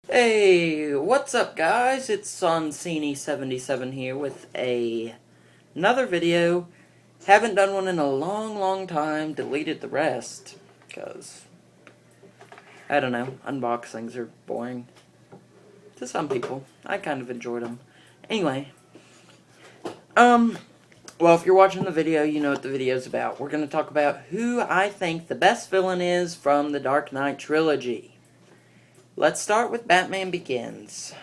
Hey, what's up guys? It's Sonsini77 here with another video. Haven't done one in a long time, deleted the rest, because, I don't know, unboxings are boring. To some people. I kind of enjoyed them. Anyway, well, if you're watching the video, you know what the video's about. We're going to talk about who I think the best villain is from the Dark Knight trilogy. Let's start with Batman Begins.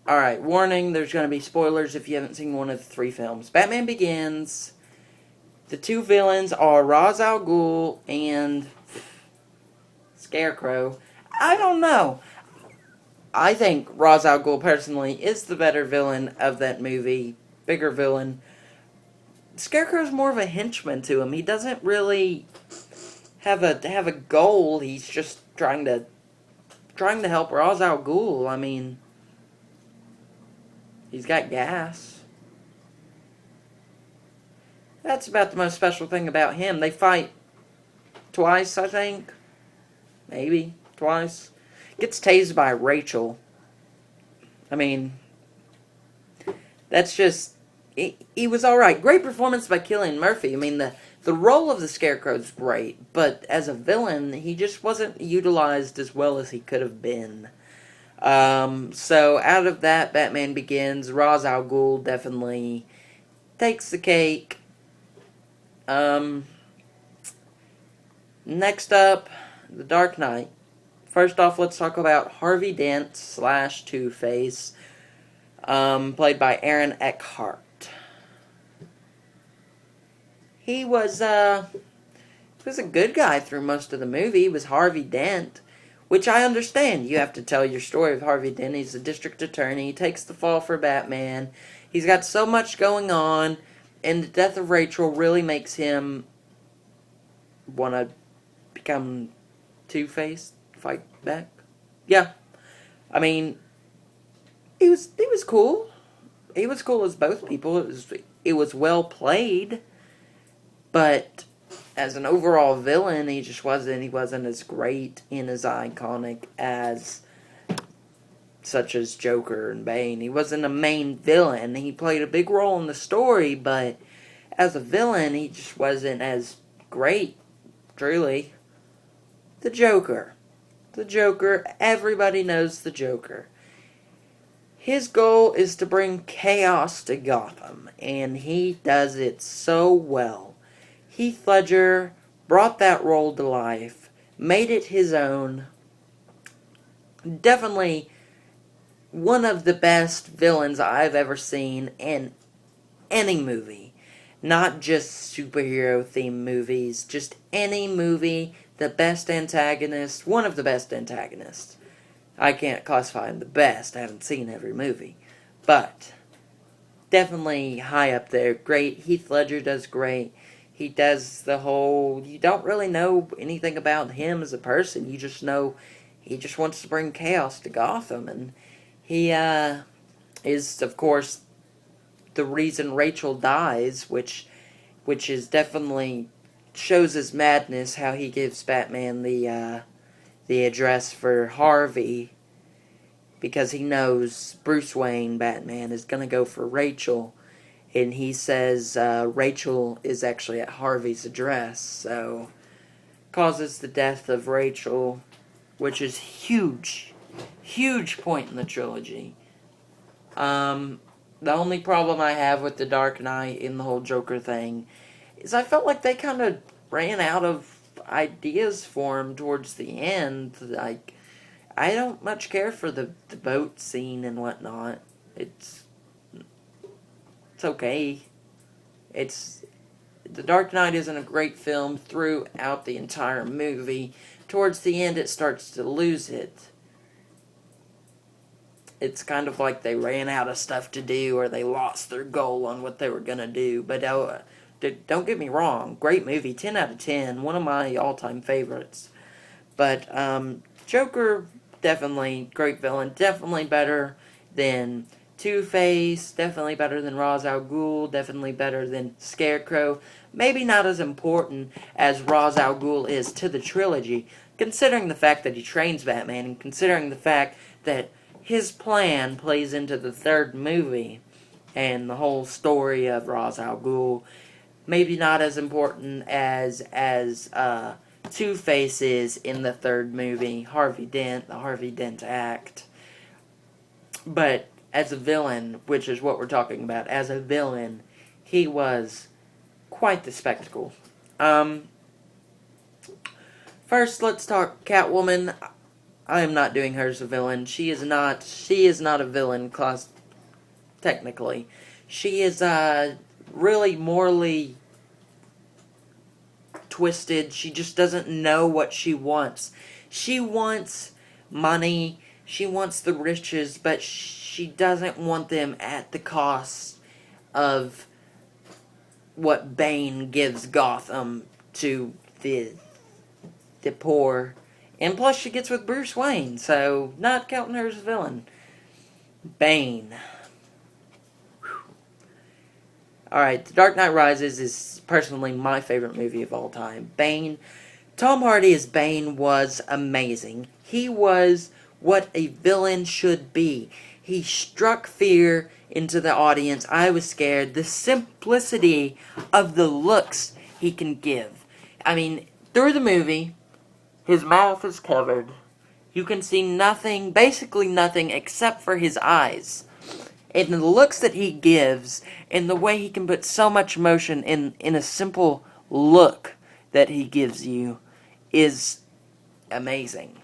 Alright, warning, there's going to be spoilers if you haven't seen one of the three films. Batman Begins, the two villains are Ra's al Ghul and Scarecrow. I don't know. I think Ra's al Ghul, personally, is the better villain of that movie. Bigger villain. Scarecrow's more of a henchman to him. He doesn't really have a goal. He's just trying to help Ra's al Ghul. I mean, he's got gas. That's about the most special thing about him. They fight twice, I think. Maybe twice. Gets tased by Rachel. I mean, that's just... He was alright. Great performance by Cillian Murphy. I mean, the role of the Scarecrow is great, but as a villain, he just wasn't utilized as well as he could have been. So out of that, Batman Begins, Ra's al Ghul definitely takes the cake. Next up, The Dark Knight. First off, let's talk about Harvey Dent / Two-Face, played by Aaron Eckhart. He was a good guy through most of the movie. He was Harvey Dent, which I understand. You have to tell your story of Harvey Dent. He's a district attorney. He takes the fall for Batman. He's got so much going on, and the death of Rachel really makes him want to become Two-Face, fight back. Yeah, I mean, he was cool. He was cool as both people. It was well played, but as an overall villain, he wasn't as great and as iconic as such as Joker and Bane. He wasn't a main villain. He played a big role in the story, but as a villain, he just wasn't as great, truly. The Joker. Everybody knows the Joker. His goal is to bring chaos to Gotham, and he does it so well. Heath Ledger brought that role to life, made it his own. Definitely one of the best villains I've ever seen in any movie. Not just superhero-themed movies, just any movie. The best antagonist, one of the best antagonists. I can't classify him the best, I haven't seen every movie. But, definitely high up there. Great, Heath Ledger does great. He does the whole, you don't really know anything about him as a person. You just know he just wants to bring chaos to Gotham. And he is, of course, the reason Rachel dies, which is definitely shows his madness, how he gives Batman the address for Harvey, because he knows Bruce Wayne, Batman, is going to go for Rachel. And he says Rachel is actually at Harvey's address, so causes the death of Rachel, which is huge point in the trilogy. The only problem I have with The Dark Knight in the whole Joker thing is I felt like they kind of ran out of ideas for him towards the end. Like, I don't much care for the boat scene and whatnot. It's okay. The Dark Knight isn't a great film throughout the entire movie. Towards the end, it starts to lose it. It's kind of like they ran out of stuff to do, or they lost their goal on what they were going to do. But don't get me wrong, great movie, 10 out of 10, one of my all-time favorites. But Joker, definitely great villain, definitely better than Two-Face, definitely better than Ra's al Ghul, definitely better than Scarecrow. Maybe not as important as Ra's al Ghul is to the trilogy. considering the fact that he trains Batman, and considering the fact that his plan plays into the third movie, and the whole story of Ra's al Ghul, maybe not as important as Two-Face is in the third movie, Harvey Dent, the Harvey Dent Act. But as a villain, which is what we're talking about, as a villain, he was quite the spectacle. First, let's talk Catwoman. I am not doing her as a villain. She is not a villain, class, technically. She is really morally twisted. She just doesn't know what she wants. She wants money. She wants the riches, but she doesn't want them at the cost of what Bane gives Gotham to the poor. And plus she gets with Bruce Wayne, so not counting her as a villain. Bane. Alright, The Dark Knight Rises is personally my favorite movie of all time. Bane. Tom Hardy as Bane was amazing. He was what a villain should be. He struck fear into the audience. I was scared. The simplicity of the looks he can give. I mean, through the movie, his mouth is covered. You can see nothing, basically nothing, except for his eyes. And the looks that he gives, and the way he can put so much emotion in a simple look that he gives you, is amazing.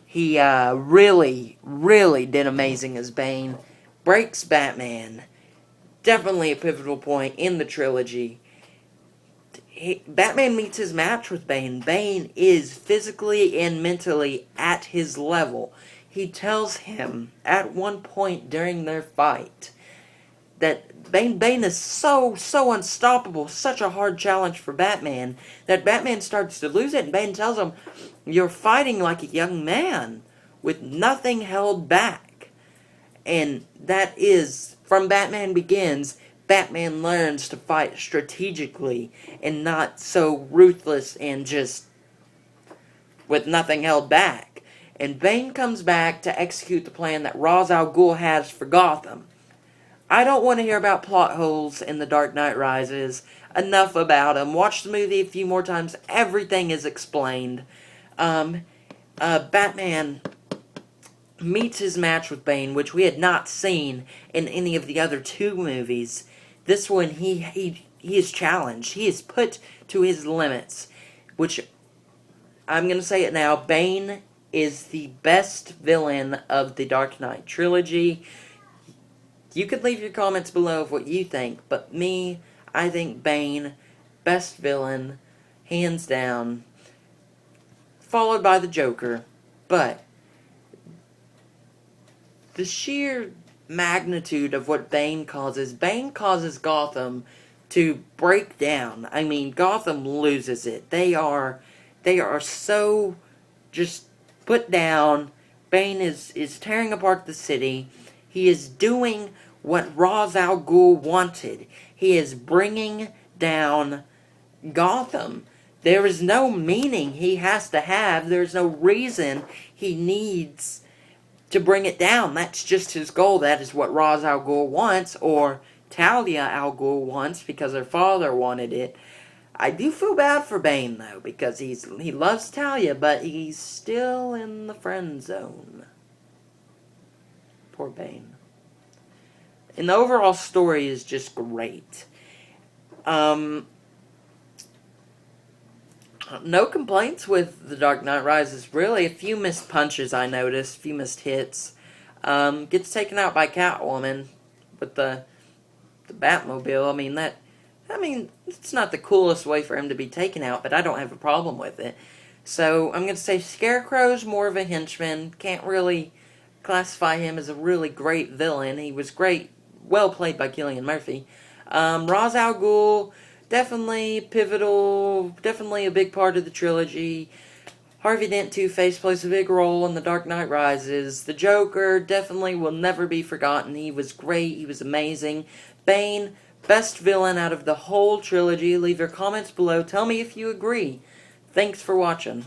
He really, really did amazing as Bane. Breaks Batman. Definitely a pivotal point in the trilogy. Batman meets his match with Bane. Bane is physically and mentally at his level. He tells him at one point during their fight that Bane is so unstoppable, such a hard challenge for Batman, that Batman starts to lose it, and Bane tells him, "You're fighting like a young man, with nothing held back." And that is, from Batman Begins, Batman learns to fight strategically, and not so ruthless and just with nothing held back. And Bane comes back to execute the plan that Ra's al Ghul has for Gotham. I don't want to hear about plot holes in The Dark Knight Rises. Enough about them. Watch the movie a few more times. Everything is explained. Batman meets his match with Bane, which we had not seen in any of the other two movies. This one, he is challenged. He is put to his limits, which, I'm going to say it now, Bane is the best villain of the Dark Knight trilogy. You could leave your comments below of what you think, but me, I think Bane, best villain, hands down, followed by the Joker. But the sheer magnitude of what Bane causes Gotham to break down. I mean, Gotham loses it. They are so just put down. Bane is tearing apart the city. He is doing what Ra's al Ghul wanted. He is bringing down Gotham. There is no meaning he has to have. There's no reason he needs to bring it down. That's just his goal. That is what Ra's al Ghul wants, or Talia al Ghul wants, because her father wanted it. I do feel bad for Bane, though, because he loves Talia, but he's still in the friend zone. Poor Bane. And the overall story is just great. No complaints with The Dark Knight Rises, really. A few missed punches, I noticed. A few missed hits. Gets taken out by Catwoman with the Batmobile. I mean, it's not the coolest way for him to be taken out, but I don't have a problem with it. So, I'm going to say Scarecrow's more of a henchman. Can't really classify him as a really great villain. He was great, well played by Cillian Murphy. Ra's al Ghul, definitely pivotal, definitely a big part of the trilogy. Harvey Dent, Two-Face, plays a big role in The Dark Knight Rises. The Joker definitely will never be forgotten. He was great. He was amazing. Bane, best villain out of the whole trilogy. Leave your comments below. Tell me if you agree. Thanks for watching.